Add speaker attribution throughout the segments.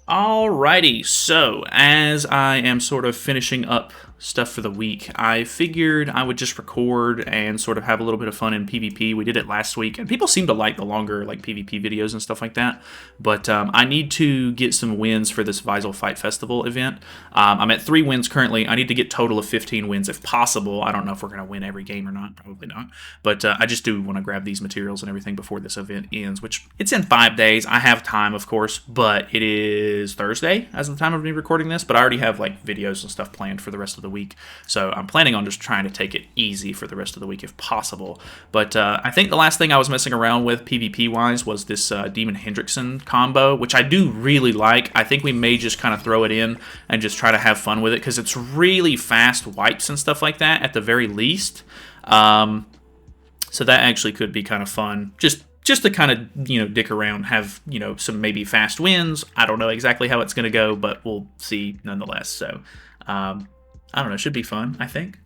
Speaker 1: Alrighty, so as I am sort of finishing up stuff for the week, I figured I would just record and sort of have a little bit of fun in PvP. We did it last week, and people seem to like the longer like PvP videos and stuff like that. But I need to get some wins for this Visal Fight Festival event. I'm at 3 wins currently. I need to get total of 15 wins if possible. I don't know if we're going to win every game or not. Probably not. But I just do want to grab these materials and everything before this event ends, which it's in 5 days. I have time, of course, but it is Thursday as of the time of me recording this. But I already have like videos and stuff planned for the rest of the week. So I'm planning on just trying to take it easy for the rest of the week if possible. But I think the last thing I was messing around with PvP-wise was this Demon Hendrickson combo, which I do really like. I think we may just kind of throw it in and just try to have fun with it because it's really fast wipes and stuff like that at the very least. So that actually could be kind of fun. Just to kind of, dick around, have, some maybe fast wins. I don't know exactly how it's going to go, but we'll see nonetheless. So, I don't know, should be fun, I think.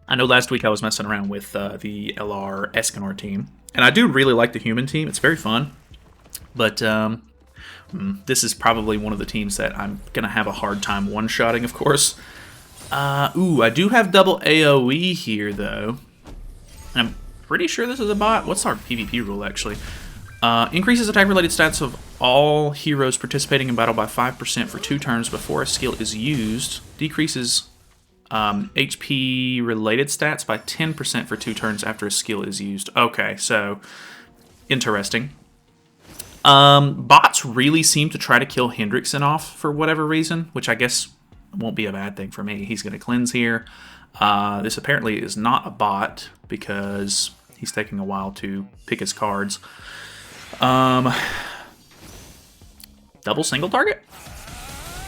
Speaker 1: I know last week I was messing around with the LR Escanor team, and I do really like the human team. It's very fun, but this is probably one of the teams that I'm going to have a hard time one-shotting, of course. I do have double AOE here, though. And I'm pretty sure this is a bot. What's our PvP rule, actually? Increases attack-related stats of all heroes participating in battle by 5% for 2 turns before a skill is used. Decreases HP-related stats by 10% for 2 turns after a skill is used. Okay, so interesting. Bots really seem to try to kill Hendrickson off for whatever reason, which I guess won't be a bad thing for me. He's going to cleanse here. This apparently is not a bot because he's taking a while to pick his cards. Double single target?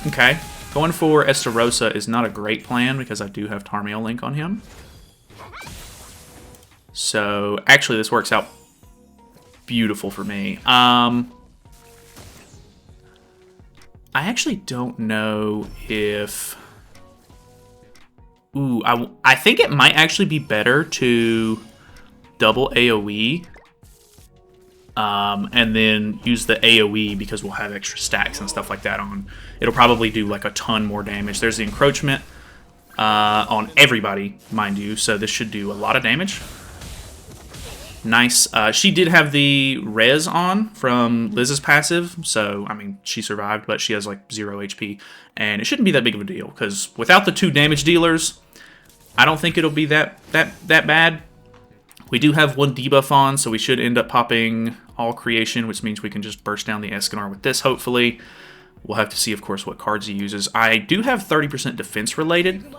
Speaker 1: Okay. Going for Estarossa is not a great plan because I do have Tarmiel Link on him. So, actually this works out beautiful for me. I actually don't know if... I think it might actually be better to double AoE and then use the AoE because we'll have extra stacks and stuff like that on. It'll probably do like a ton more damage. There's the encroachment on everybody, mind you, so this should do a lot of damage. Nice. She did have the res on from Liz's passive, so, I mean, she survived, but she has like 0 HP, and it shouldn't be that big of a deal, because without the 2 damage dealers, I don't think it'll be that bad. We do have 1 debuff on, so we should end up popping all creation, which means we can just burst down the Escanor with this, hopefully. We'll have to see, of course, what cards he uses. I do have 30% defense related,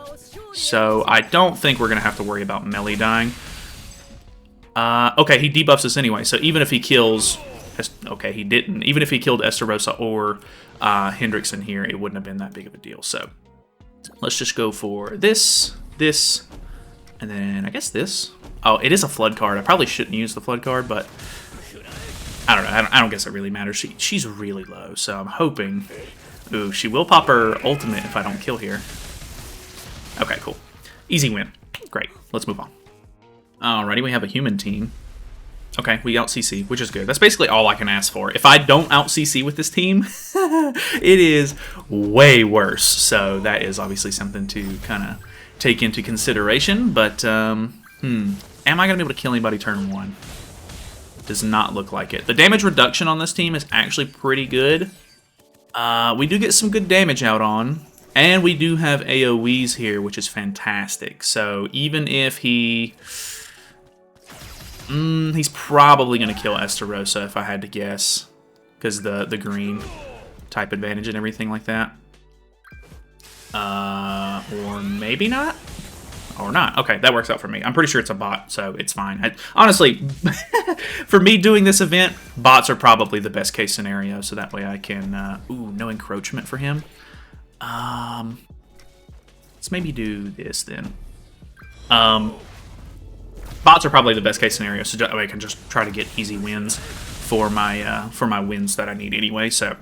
Speaker 1: so I don't think we're going to have to worry about melee dying. Okay, he debuffs us anyway, so even if he kills... Okay, he didn't. Even if he killed Estarossa or Hendrickson here, it wouldn't have been that big of a deal. So let's just go for this, and then I guess this. Oh, it is a flood card. I probably shouldn't use the flood card, but I don't know. I don't guess it really matters. She's really low, so I'm hoping... Ooh, she will pop her ultimate if I don't kill here. Okay, cool. Easy win. Great. Let's move on. Alrighty, we have a human team. Okay, we out CC, which is good. That's basically all I can ask for. If I don't out CC with this team, it is way worse. So that is obviously something to kind of take into consideration. But, am I going to be able to kill anybody turn 1? Does not look like it. The damage reduction on this team is actually pretty good. We do get some good damage out on. And we do have AoEs here, which is fantastic. So even if he... he's probably going to kill Estarossa if I had to guess. Because the green type advantage and everything like that. Or maybe not? Or not. Okay, that works out for me. I'm pretty sure it's a bot, so it's fine. Honestly, for me doing this event, bots are probably the best case scenario. So that way I can... ooh, no encroachment for him. Let's maybe do this then. Bots are probably the best case scenario, so I can just try to get easy wins for my wins that I need anyway. So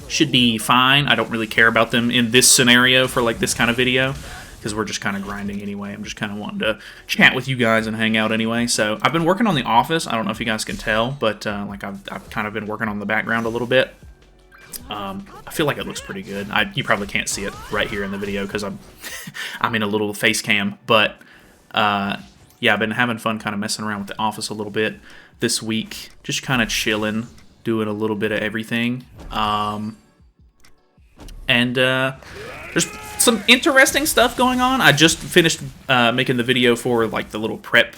Speaker 1: should be fine. I don't really care about them in this scenario for like this kind of video. because we're just kind of grinding anyway. I'm just kind of wanting to chat with you guys and hang out anyway. So I've been working on the office. I don't know if you guys can tell, but like I've kind of been working on the background a little bit. I feel like it looks pretty good. You probably can't see it right here in the video because I'm in a little face cam, but yeah, I've been having fun kind of messing around with the office a little bit this week, just kind of chilling, doing a little bit of everything. And there's some interesting stuff going on. I just finished making the video for like the little prep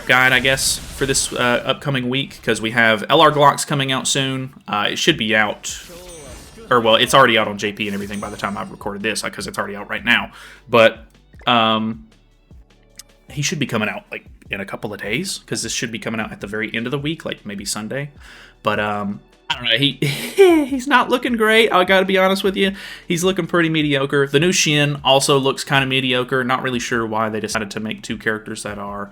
Speaker 1: guide, I guess, for this upcoming week, because we have LR Glocks coming out soon. It should be out, or well, it's already out on JP and everything by the time I've recorded this, because it's already out right now. But he should be coming out like in a couple of days, because this should be coming out at the very end of the week, like maybe Sunday. But I don't know, he's not looking great, I gotta be honest with you. He's looking pretty mediocre. The new Shin also looks kind of mediocre. Not really sure why they decided to make two characters that are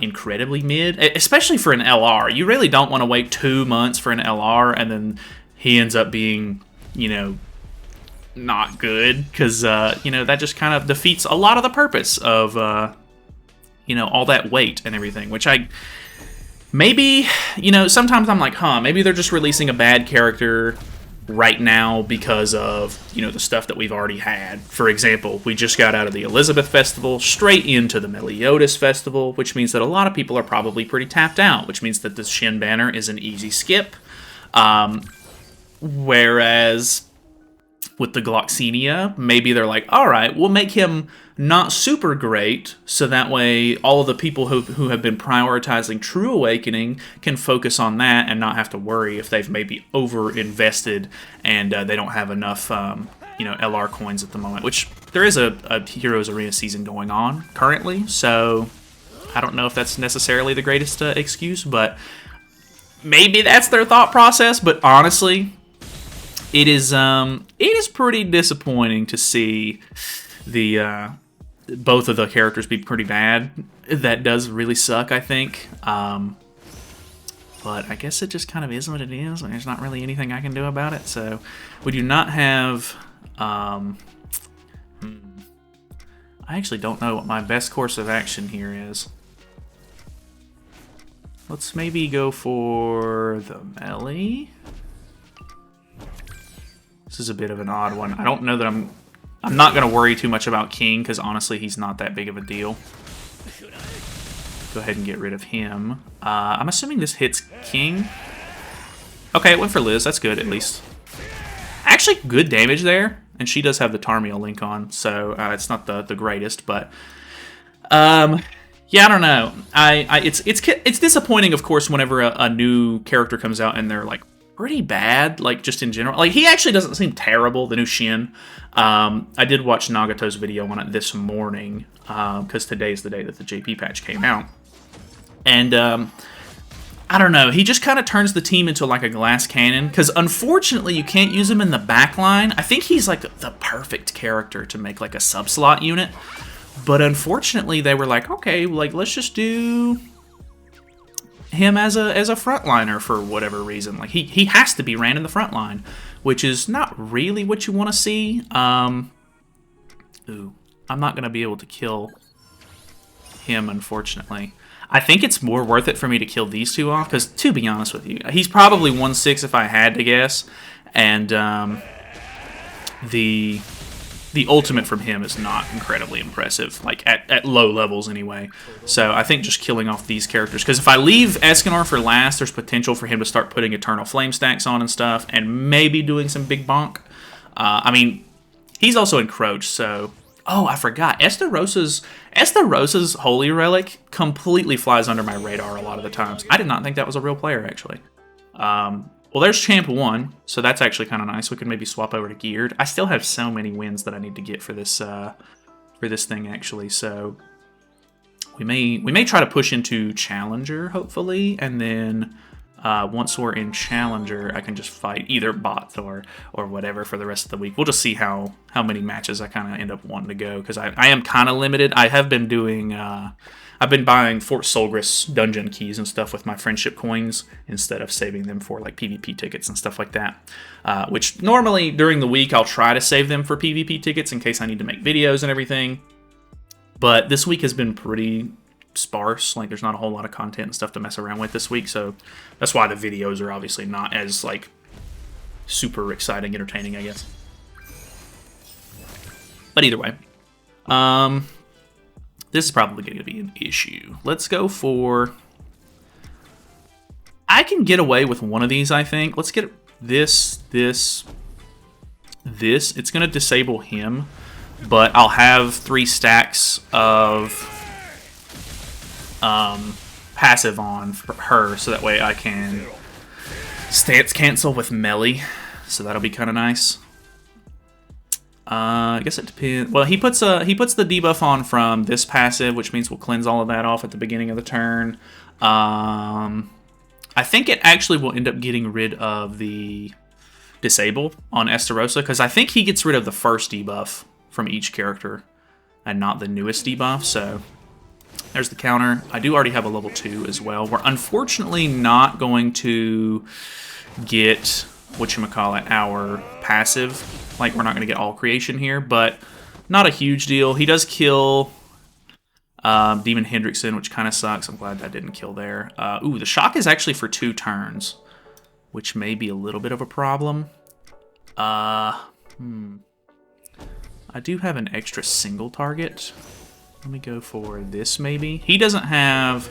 Speaker 1: incredibly mid, especially for an LR. You really don't want to wait 2 months for an LR and then he ends up being, you know, not good, because you know, that just kind of defeats a lot of the purpose of you know, all that weight and everything, which maybe, you know, sometimes I'm like, huh, maybe they're just releasing a bad character right now because of, you know, the stuff that we've already had. For example, we just got out of the Elizabeth Festival straight into the Meliodas Festival, which means that a lot of people are probably pretty tapped out, which means that the Shin banner is an easy skip. Whereas with the Gloxinia, maybe they're like, all right, we'll make him not super great, so that way all of the people who have been prioritizing True Awakening can focus on that and not have to worry if they've maybe over-invested and they don't have enough, you know, LR coins at the moment, which there is a Heroes Arena season going on currently, so I don't know if that's necessarily the greatest excuse, but maybe that's their thought process. But honestly, it is pretty disappointing to see the both of the characters be pretty bad. That does really suck, I think. But I guess it just kind of is what it is. There's not really anything I can do about it. So we do not have. I actually don't know what my best course of action here is. Let's maybe go for the melee. This is a bit of an odd one. I don't know that I'm not going to worry too much about King, because honestly, he's not that big of a deal. Go ahead and get rid of him. I'm assuming this hits King. Okay, it went for Liz. That's good, at least. Actually, good damage there. And she does have the Tarmiel link on, so it's not the greatest, but... yeah, I don't know. It's disappointing, of course, whenever a new character comes out and they're, like, pretty bad, like, just in general. Like, he actually doesn't seem terrible, the new Shin. I did watch Nagato's video on it this morning, because today's the day that the JP patch came out. And, I don't know, he just kind of turns the team into, like, a glass cannon, because unfortunately you can't use him in the backline. I think he's, like, the perfect character to make, like, a sub-slot unit. But unfortunately they were like, okay, like, let's just do him as a frontliner for whatever reason. Like, he has to be ran in the front line, which is not really what you want to see. Ooh, I'm not going to be able to kill him, unfortunately. I think it's more worth it for me to kill these two off, because, to be honest with you, he's probably 1/6 if I had to guess, and the ultimate from him is not incredibly impressive, like at low levels anyway. So I think just killing off these characters, because if I leave Escanor for last, there's potential for him to start putting Eternal Flame stacks on and stuff, and maybe doing some big bonk. I mean, he's also encroached, so... Oh, I forgot. Estarosa's Holy Relic completely flies under my radar a lot of the times. I did not think that was a real player, actually. Well, there's Champ 1, so that's actually kind of nice. We could maybe swap over to Geared. I still have so many wins that I need to get for this thing, actually. So we may try to push into Challenger, hopefully, and then once we're in Challenger, I can just fight either bots or whatever for the rest of the week. We'll just see how many matches I kind of end up wanting to go, because I am kind of limited. I have been doing... I've been buying Fort Solgris dungeon keys and stuff with my friendship coins instead of saving them for like PvP tickets and stuff like that. Which normally during the week I'll try to save them for PvP tickets in case I need to make videos and everything. But this week has been pretty sparse. Like there's not a whole lot of content and stuff to mess around with this week. So that's why the videos are obviously not as like super exciting, entertaining, I guess. But either way. This is probably going to be an issue. Let's go for... I can get away with one of these, I think. Let's get this. It's going to disable him, but I'll have 3 stacks of passive on for her, so that way I can stance cancel with melee. So that'll be kind of nice. I guess it depends. Well, he puts the debuff on from this passive, which means we'll cleanse all of that off at the beginning of the turn. I think it actually will end up getting rid of the disable on Estarossa, because I think he gets rid of the first debuff from each character and not the newest debuff. So there's the counter. I do already have a level 2 as well. We're unfortunately not going to get whatchamacallit, our passive. Like, we're not going to get all creation here, but not a huge deal. He does kill Demon Hendrickson, which kind of sucks. I'm glad that didn't kill there. Ooh, the shock is actually for 2 turns, which may be a little bit of a problem. I do have an extra single target. Let me go for this, maybe. He doesn't have...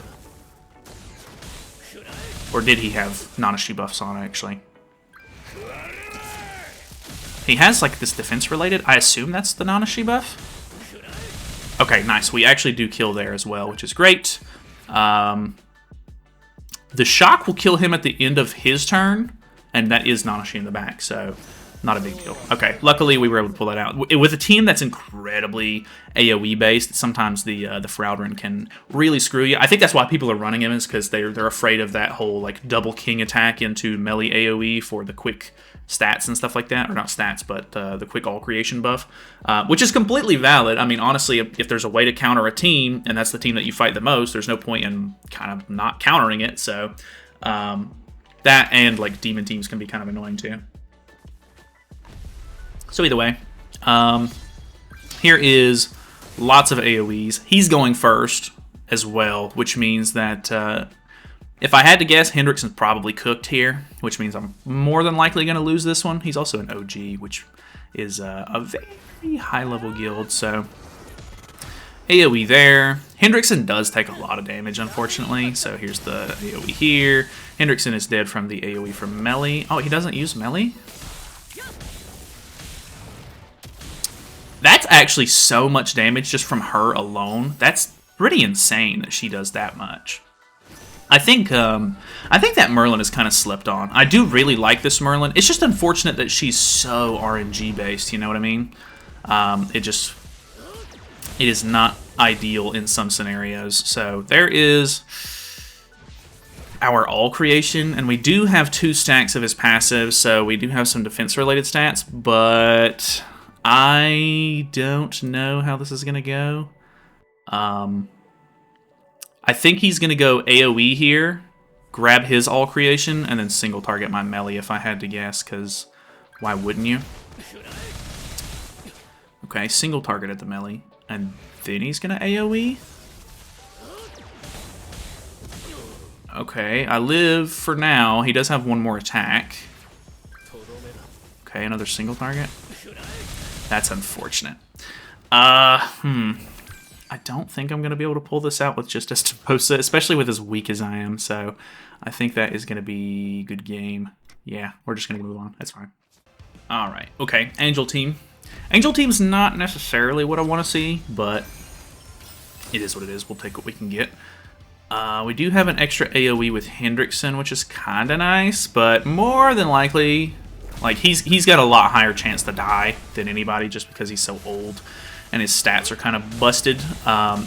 Speaker 1: Or did he have Nanashi buffs on, actually? He has, like, this defense-related. I assume that's the Nanashi buff? Okay, nice. We actually do kill there as well, which is great. The shock will kill him at the end of his turn, and that is Nanashi in the back, so not a big deal. Okay, luckily we were able to pull that out. With a team that's incredibly AoE-based, sometimes the Fraudrin can really screw you. I think that's why people are running him, is because they're afraid of that whole, like, double king attack into melee AoE for the quick stats and stuff like that, or not stats, but the quick all creation buff, which is completely valid. I mean, honestly, if there's a way to counter a team, and that's the team that you fight the most, there's no point in kind of not countering it. So that and like demon teams can be kind of annoying too. So either way, here is lots of AoEs. He's going first as well, which means that if I had to guess, Hendrickson's probably cooked here, which means I'm more than likely going to lose this one. He's also an OG, which is a very high-level guild, so AoE there. Hendrickson does take a lot of damage, unfortunately, so here's the AoE here. Hendrickson is dead from the AoE from melee. Oh, he doesn't use melee? That's actually so much damage just from her alone. That's pretty insane that she does that much. I think that Merlin is kind of slept on. I do really like this Merlin. It's just unfortunate that she's so RNG based, you know what I mean? It is not ideal in some scenarios. So there is our all creation, and we do have 2 stacks of his passive, so we do have some defense related stats, but I don't know how this is going to go. I think he's going to go AoE here, grab his all creation, and then single target my melee if I had to guess, because why wouldn't you? Okay, single target at the melee, and then he's going to AoE? Okay, I live for now. He does have 1 more attack. Okay, another single target. That's unfortunate. I don't think I'm going to be able to pull this out with just Estarossa, especially with as weak as I am, so I think that is going to be a good game. Yeah, we're just going to move on. That's fine. Alright, okay, Angel Team. Angel Team's not necessarily what I want to see, but it is what it is. We'll take what we can get. We do have an extra AoE with Hendrickson, which is kind of nice, but more than likely, like, he's got a lot higher chance to die than anybody just because he's so old. and his stats are kind of busted.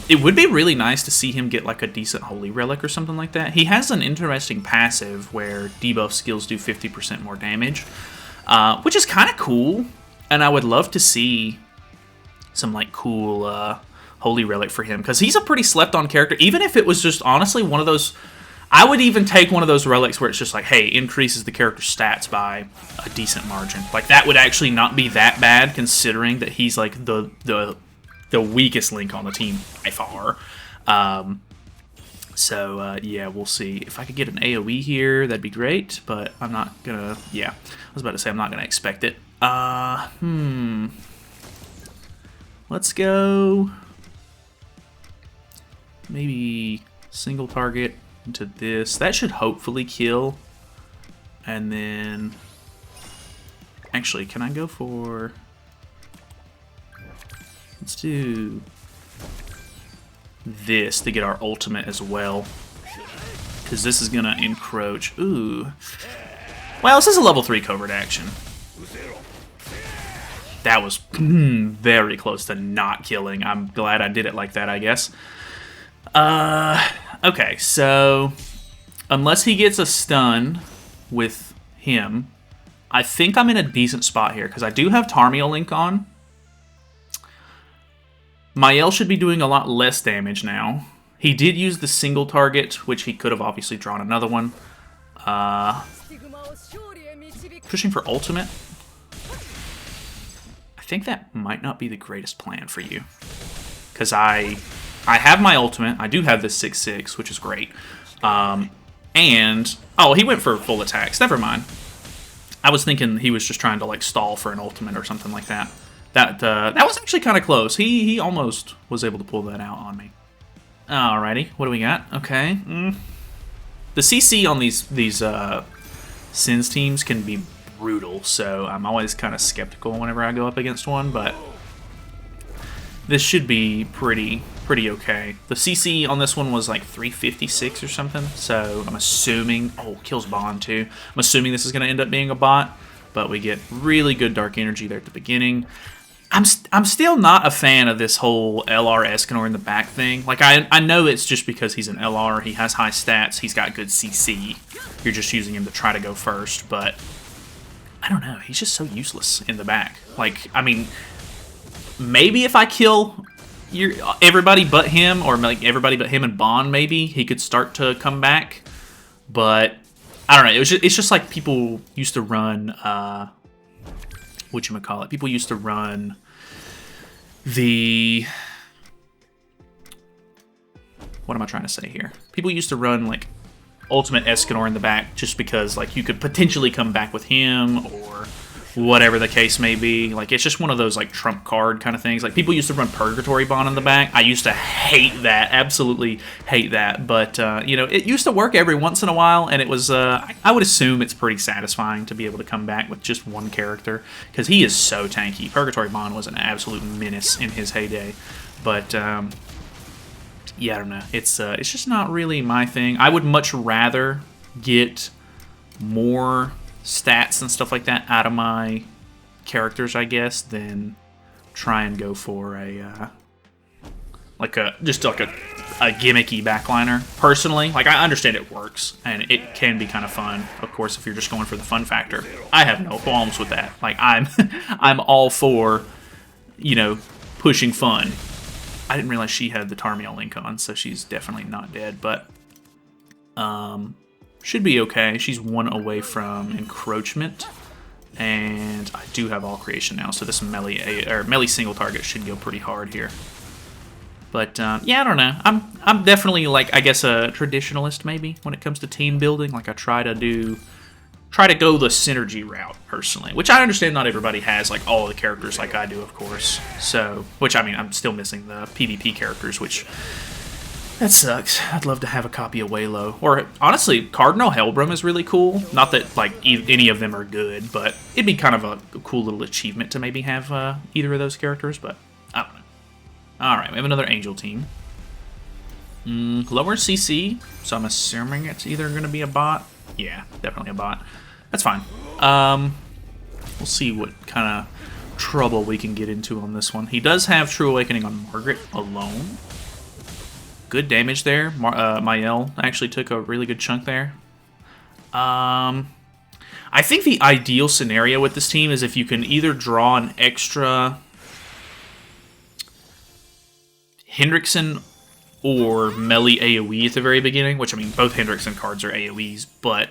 Speaker 1: It would be really nice to see him get like a decent Holy Relic or something like that. He has an interesting passive where debuff skills do 50% more damage, which is kind of cool, and I would love to see some like cool Holy Relic for him, because he's a pretty slept-on character. Even if it was just honestly one of those, I would even take one of those relics where it's just like, hey, increases the character's stats by a decent margin. Like, that would actually not be that bad, considering that he's like the weakest Link on the team by far. Yeah, we'll see. If I could get an AOE here, that'd be great, but I'm not gonna, yeah. I was about to say I'm not gonna expect it. Let's go maybe single target into this. That should hopefully kill. And then, actually, can I go for, let's do this to get our ultimate as well, because this is gonna encroach. Ooh, well, this is a level 3 covert action. That was very close to not killing. I'm glad I did it like that, I guess. Okay, so unless he gets a stun with him, I think I'm in a decent spot here, because I do have Tarmiel Link on. Mael should be doing a lot less damage now. He did use the single target, which he could have obviously drawn another one. Pushing for ultimate. I think that might not be the greatest plan for you, because I have my ultimate. I do have this 6/6, which is great. And oh, he went for full attacks. Never mind. I was thinking he was just trying to like stall for an ultimate or something like that. That was actually kind of close. He almost was able to pull that out on me. Alrighty, what do we got? Okay. The CC on these Sins teams can be brutal, so I'm always kind of skeptical whenever I go up against one, but this should be pretty okay. The CC on this one was like 356 or something, so I'm assuming, oh, kills Bond too. I'm assuming this is going to end up being a bot, but we get really good dark energy there at the beginning. I'm still not a fan of this whole LR Escanor in the back thing. Like, I know it's just because he's an LR, he has high stats, he's got good CC. You're just using him to try to go first, but I don't know, he's just so useless in the back. Like, I mean, maybe if I kill everybody but him, or like everybody but him and Bond, maybe he could start to come back. But I don't know. It's just like people used to run. Whatchamacallit? People used to run the. What am I trying to say here? People used to run like Ultimate Escanor in the back just because like you could potentially come back with him or whatever the case may be. Like, it's just one of those like trump card kind of things. Like, people used to run Purgatory Bond in the back. I used to hate that, absolutely hate that. But you know, it used to work every once in a while, and it was I would assume it's pretty satisfying to be able to come back with just one character, because he is so tanky. Purgatory Bond was an absolute menace in his heyday, but yeah, I don't know. It's just not really my thing. I would much rather get more stats and stuff like that out of my characters, I guess, than try and go for a just like a gimmicky backliner. Personally, like, I understand it works and it can be kind of fun, of course, if you're just going for the fun factor. I have no qualms with that. Like, I'm all for, you know, pushing fun. I didn't realize she had the Tarmiel link on, so she's definitely not dead, but should be okay. She's one away from encroachment, and I do have all creation now, so this melee single target should go pretty hard here. But yeah, I don't know. I'm definitely, like, I guess a traditionalist maybe when it comes to team building. Like, I try to go the synergy route personally, which I understand not everybody has like all the characters like I do, of course. So, which, I mean, I'm still missing the PvP characters, which that sucks. I'd love to have a copy of Waylo. Or, honestly, Cardinal Hellbrum is really cool. Not that, like, any of them are good, but it'd be kind of a cool little achievement to maybe have either of those characters, but I don't know. Alright, we have another Angel team. Lower CC, so I'm assuming it's either going to be a bot. Yeah, definitely a bot. That's fine. We'll see what kind of trouble we can get into on this one. He does have True Awakening on Margaret alone. Good damage there. Mael actually took a really good chunk there. I think the ideal scenario with this team is if you can either draw an extra Hendrickson or melee AoE at the very beginning, which, I mean, both Hendrickson cards are AoEs, but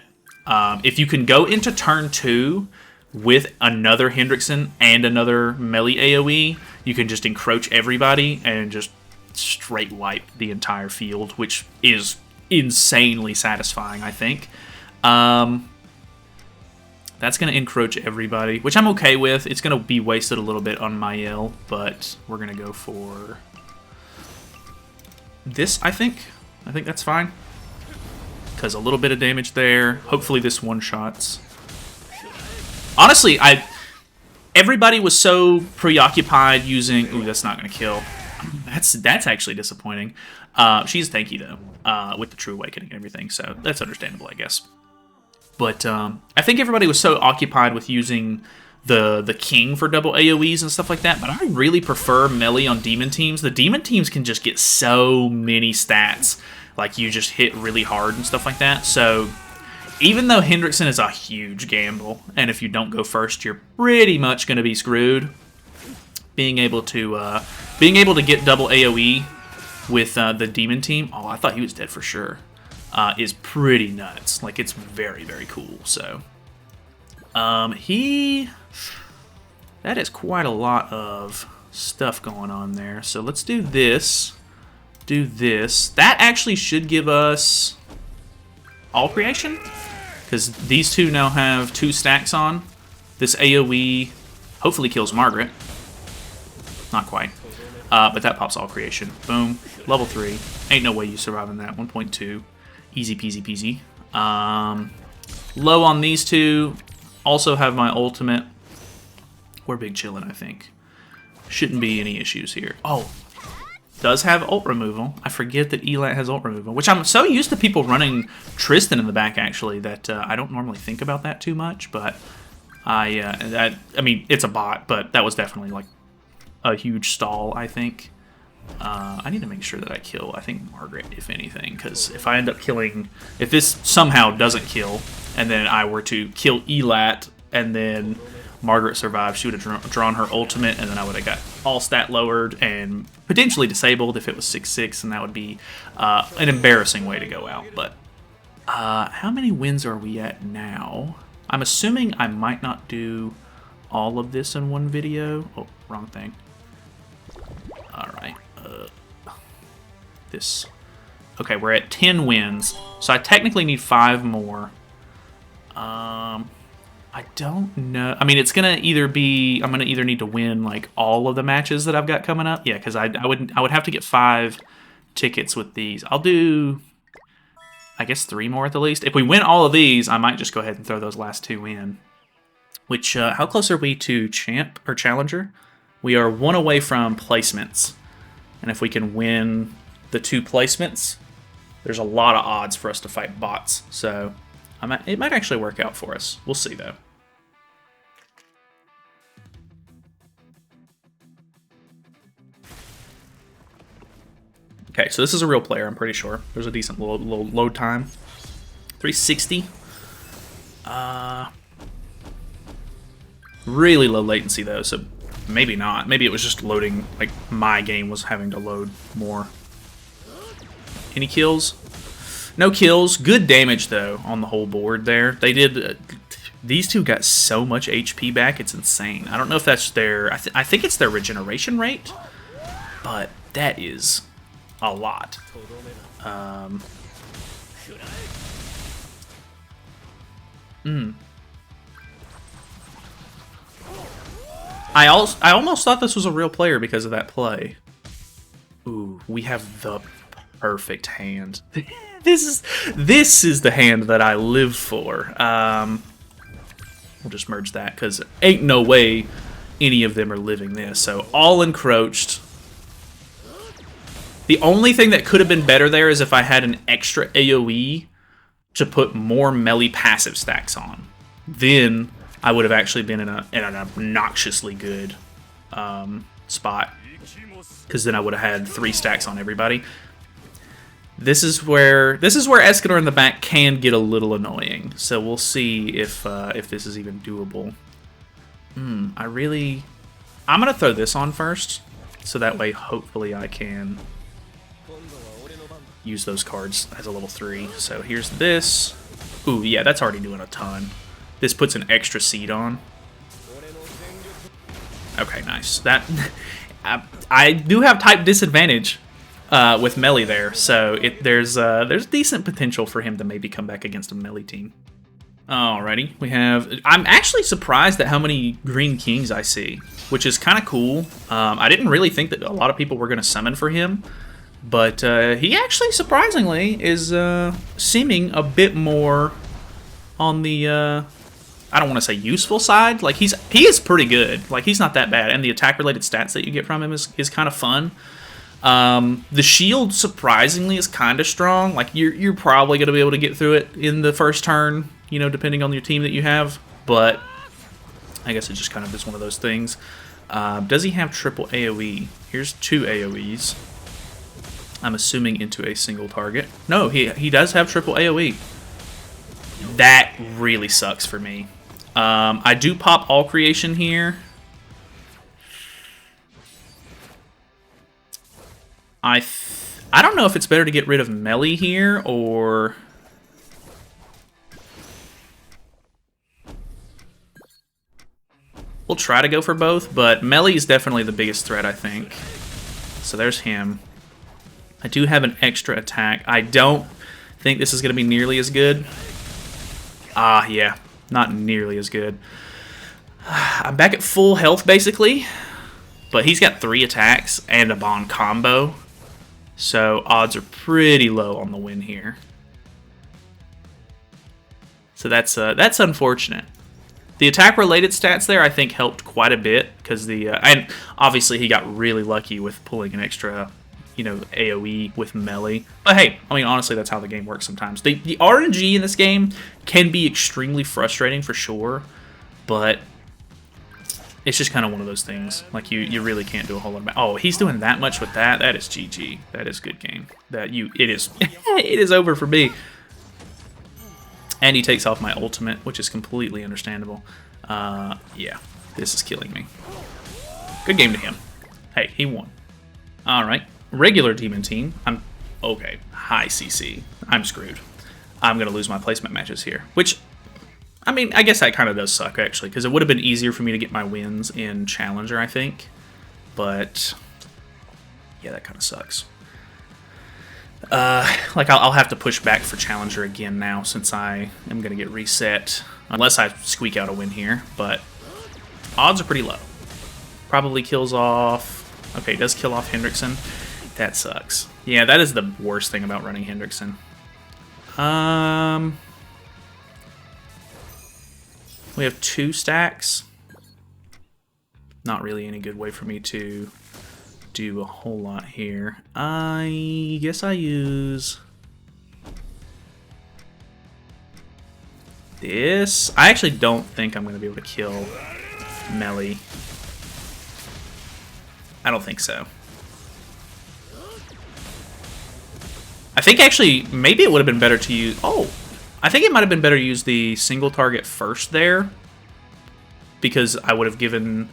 Speaker 1: if you can go into turn 2 with another Hendrickson and another melee AoE, you can just encroach everybody and just straight wipe the entire field, which is insanely satisfying, I think. That's going to encroach everybody, which I'm okay with. It's going to be wasted a little bit on Mael, but we're going to go for this, I think. I think that's fine. Because a little bit of damage there. Hopefully this one-shots. Honestly, everybody was so preoccupied using... Ooh, that's not going to kill. That's actually disappointing. She's tanky, though, with the True Awakening and everything, so that's understandable, I guess. But I think everybody was so occupied with using the King for double AoEs and stuff like that, but I really prefer melee on Demon teams. The Demon teams can just get so many stats. Like, you just hit really hard and stuff like that. So, even though Hendrickson is a huge gamble, and if you don't go first, you're pretty much going to be screwed, being able to get double AoE with the Demon team, oh, I thought he was dead for sure, is pretty nuts. Like, it's very, very cool. So, that is quite a lot of stuff going on there. So let's do this. Do this. That actually should give us all creation, because these two now have 2 stacks on. This AoE hopefully kills Margaret. Not quite. But that pops all creation. Boom. Level 3. Ain't no way you surviving that. 1.2. Easy peasy peasy. Low on these two. Also have my ultimate. We're big chillin', I think. Shouldn't be any issues here. Oh. Does have ult removal. I forget that Elat has ult removal, which I'm so used to people running Tristan in the back, actually, that I don't normally think about that too much, but I mean, it's a bot, but that was definitely, like, a huge stall, I think. I need to make sure that I kill, I think, Margaret, if anything, because if I end up killing... If this somehow doesn't kill, and then I were to kill Elat, and then Margaret survived, she would have drawn her ultimate, and then I would have got all stat lowered and potentially disabled if it was 6-6, and that would be an embarrassing way to go out. But how many wins are we at now? I'm assuming I might not do all of this in one video. Oh, wrong thing. Alright. This. Okay, we're at 10 wins, so I technically need 5 more. I don't know. I mean, it's gonna either be... I'm gonna either need to win, like, all of the matches that I've got coming up. Yeah, because I would have to get 5 tickets with these. I'll do, I guess, 3 more at the least. If we win all of these, I might just go ahead and throw those last 2 in. Which, how close are we to champ or challenger? We are 1 away from placements. And if we can win the 2 placements, there's a lot of odds for us to fight bots. So it might actually work out for us. We'll see, though. Okay, so this is a real player, I'm pretty sure. There's a decent little load time. 360. Really low latency, though, so maybe not. Maybe it was just loading, like, my game was having to load more. Any kills? No kills. Good damage, though, on the whole board there. They did... these two got so much HP back, it's insane. I don't know if that's their... I think it's their regeneration rate, but that is a lot. I almost thought this was a real player because of that play. Ooh, we have the perfect hand. This is the hand that I live for. We'll just merge that because ain't no way any of them are living this. So all encroached. The only thing that could have been better there is if I had an extra AoE to put more melee passive stacks on. Then I would have actually been in an obnoxiously good spot, because then I would have had 3 stacks on everybody. This is where Escanor in the back can get a little annoying. So we'll see if this is even doable. I'm gonna throw this on first, so that way hopefully I can use those cards as a level 3. So here's this. Ooh, yeah, that's already doing a ton. This puts an extra seed on. Okay, nice. That I do have type disadvantage with melee there, so there's decent potential for him to maybe come back against a melee team. Alrighty, I'm actually surprised at how many green kings I see, which is kind of cool. I didn't really think that a lot of people were going to summon for him, but he actually surprisingly is seeming a bit more on the I don't want to say useful side. Like he is pretty good. Like he's not that bad, and the attack related stats that you get from him is kind of fun. The shield surprisingly is kind of strong. Like you're probably going to be able to get through it in the first turn, you know, depending on your team that you have. But I guess it just kind of is one of those things. Does he have triple AOE? Here's 2 AOEs. I'm assuming into a single target. No, he does have triple AOE. That really sucks for me. I do pop all creation here. I don't know if it's better to get rid of melee here, or we'll try to go for both, but melee is definitely the biggest threat, I think. So there's him. I do have an extra attack. I don't think this is going to be nearly as good. Yeah, not nearly as good. I'm back at full health, basically, but he's got 3 attacks and a bond combo, so odds are pretty low on the win here. So that's unfortunate. The attack-related stats there, I think, helped quite a bit, because and obviously he got really lucky with pulling an extra, you know, AOE with melee. But hey, I mean, honestly, that's how the game works sometimes. The RNG in this game can be extremely frustrating for sure, but it's just kind of one of those things. Like, you really can't do a whole lot about. Oh, he's doing that much with that? That is GG. That is good game. It is it is over for me. And he takes off my ultimate, which is completely understandable. Yeah, this is killing me. Good game to him. Hey, he won. Alright. Regular demon team. Okay, high CC. I'm screwed. I'm going to lose my placement matches here. Which, I mean, I guess that kind of does suck, actually, because it would have been easier for me to get my wins in Challenger, I think. But, yeah, that kind of sucks. Like, I'll have to push back for Challenger again now, since I am going to get reset. Unless I squeak out a win here, but odds are pretty low. Probably kills off... Okay, does kill off Hendrickson. That sucks. Yeah, that is the worst thing about running Hendrickson. We have 2 stacks. Not really any good way for me to do a whole lot here. I guess I use this. I actually don't think I'm going to be able to kill melee. I don't think so. I think actually maybe it would have been better to use... Oh, I think it might have been better to use the single target first there, because I would have given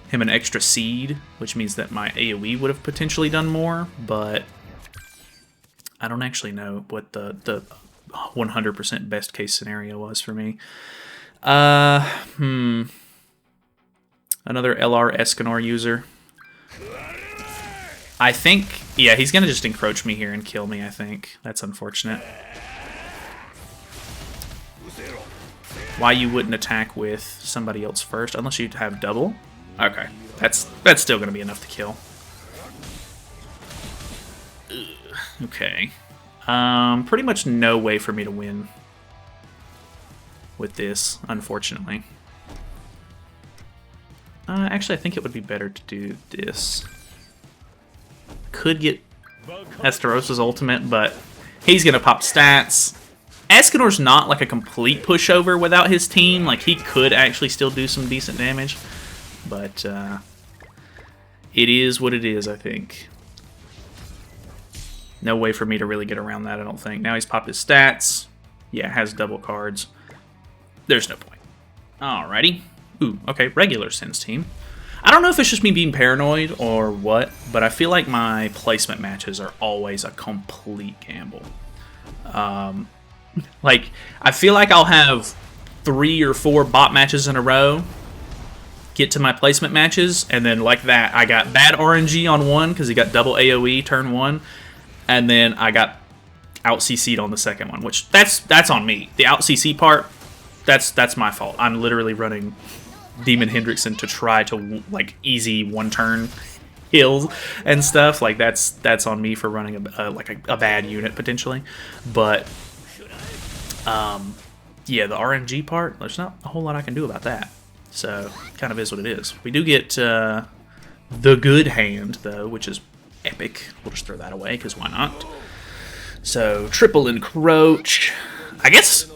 Speaker 1: him an extra seed, which means that my AoE would have potentially done more, but I don't actually know what the 100% best case scenario was for me. Another LR Escanor user. I think, yeah, he's going to just encroach me here and kill me, I think. That's unfortunate. Why you wouldn't attack with somebody else first, unless you have double? Okay, that's still going to be enough to kill. Ugh, okay. Pretty much no way for me to win with this, unfortunately. Actually, I think it would be better to do this. Could get Esterosa's ultimate, but he's going to pop stats. Escanor's not like a complete pushover without his team. Like, he could actually still do some decent damage. But it is what it is, I think. No way for me to really get around that, I don't think. Now he's popped his stats. Yeah, has double cards. There's no point. Alrighty. Ooh, okay, regular Sins team. I don't know if it's just me being paranoid or what, but I feel like my placement matches are always a complete gamble. Like, I feel like I'll have 3 or 4 bot matches in a row, get to my placement matches, and then like that, I got bad RNG on one because he got double AOE turn 1, and then I got out CC'd on the second one, which that's on me. The out CC part, that's my fault. I'm literally running Demon Hendrickson to try to like easy 1-turn kills and stuff. Like that's on me for running a bad unit potentially, but. Yeah, the RNG part, there's not a whole lot I can do about that. So, kind of is what it is. We do get the good hand, though, which is epic. We'll just throw that away, because why not? So, triple encroach. I guess...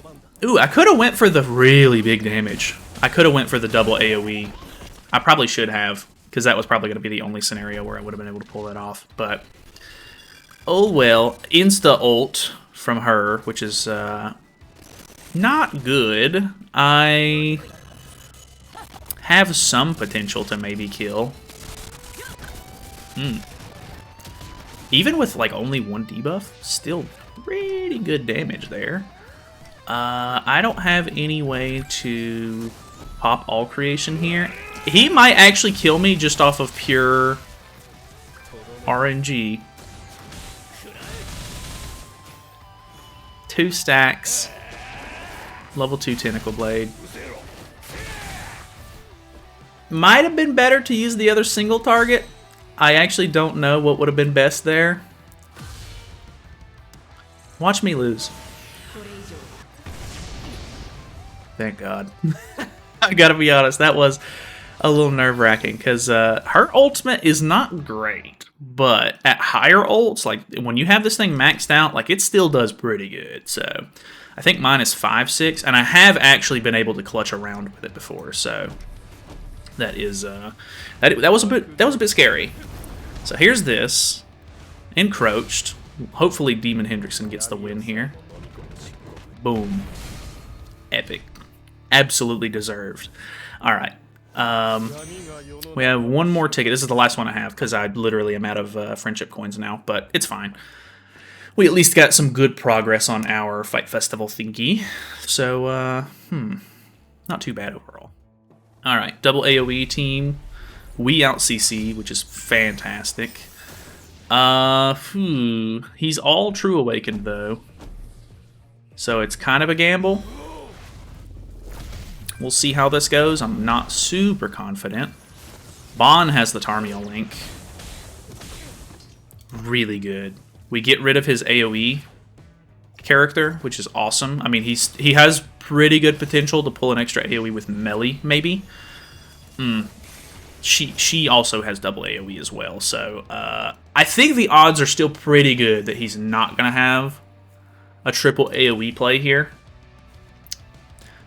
Speaker 1: Ooh, I could have went for the really big damage. I could have went for the double AoE. I probably should have, because that was probably going to be the only scenario where I would have been able to pull that off. But, oh well. Insta-ult from her, which is... not good. I have some potential to maybe kill. Even with like only 1 debuff, still pretty good damage there. I don't have any way to pop all creation here. He might actually kill me just off of pure RNG. 2 stacks. Level 2 Tentacle Blade. Might have been better to use the other single target. I actually don't know what would have been best there. Watch me lose. Thank God. I gotta be honest, that was a little nerve-wracking, because her ultimate is not great, but at higher ults, like when you have this thing maxed out, like it still does pretty good, so... I think mine is 5-6, and I have actually been able to clutch around with it before, so that is that was a bit scary. So here's this encroached. Hopefully Demon Hendrickson gets the win here. Boom, epic, absolutely deserved. All right, we have one more ticket. This is the last one I have because I literally am out of friendship coins now, but it's fine. We at least got some good progress on our Fight Festival thingy. So, not too bad overall. Alright, double AoE team. We out CC, which is fantastic. He's all True Awakened, though. So it's kind of a gamble. We'll see how this goes. I'm not super confident. Bon has the Tarmiel link. Really good. We get rid of his AoE character, which is awesome. I mean, he has pretty good potential to pull an extra AoE with Melee, maybe. She also has double AoE as well, so I think the odds are still pretty good that he's not going to have a triple AoE play here.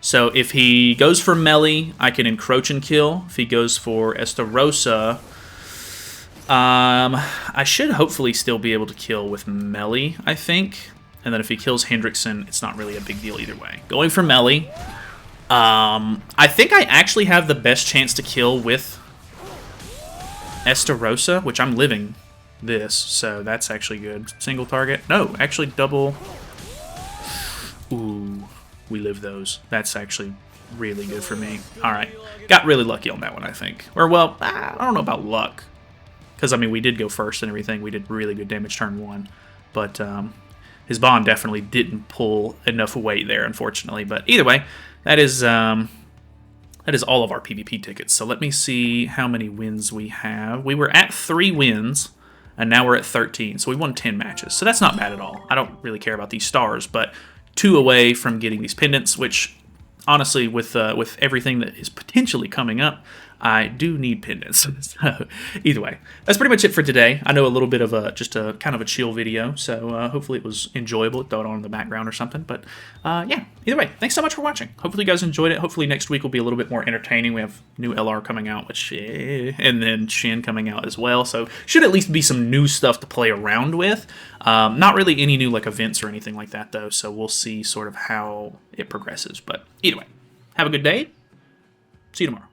Speaker 1: So if he goes for Melee, I can encroach and kill. If he goes for Estarossa... I should hopefully still be able to kill with Melee, I think. And then if he kills Hendrickson, it's not really a big deal either way. Going for Melee. I think I actually have the best chance to kill with Estarossa, which I'm living this, so that's actually good. Single target. No, actually double. Ooh, we live those. That's actually really good for me. Alright, got really lucky on that one, I think. Or, well, I don't know about luck. Because, I mean, we did go first and everything. We did really good damage turn 1. But his Bond definitely didn't pull enough weight there, unfortunately. But either way, that is all of our PvP tickets. So let me see how many wins we have. We were at 3 wins, and now we're at 13. So we won 10 matches. So that's not bad at all. I don't really care about these stars, but 2 away from getting these pendants, which... honestly, with everything that is potentially coming up, I do need pendants. So, either way, that's pretty much it for today. I know a little bit of just a kind of a chill video, so hopefully it was enjoyable. Throw it on in the background or something. But yeah, either way, thanks so much for watching. Hopefully you guys enjoyed it. Hopefully next week will be a little bit more entertaining. We have new LR coming out, and then Shin coming out as well. So should at least be some new stuff to play around with. Not really any new like events or anything like that though. So we'll see sort of how it progresses. But either way, have a good day. See you tomorrow.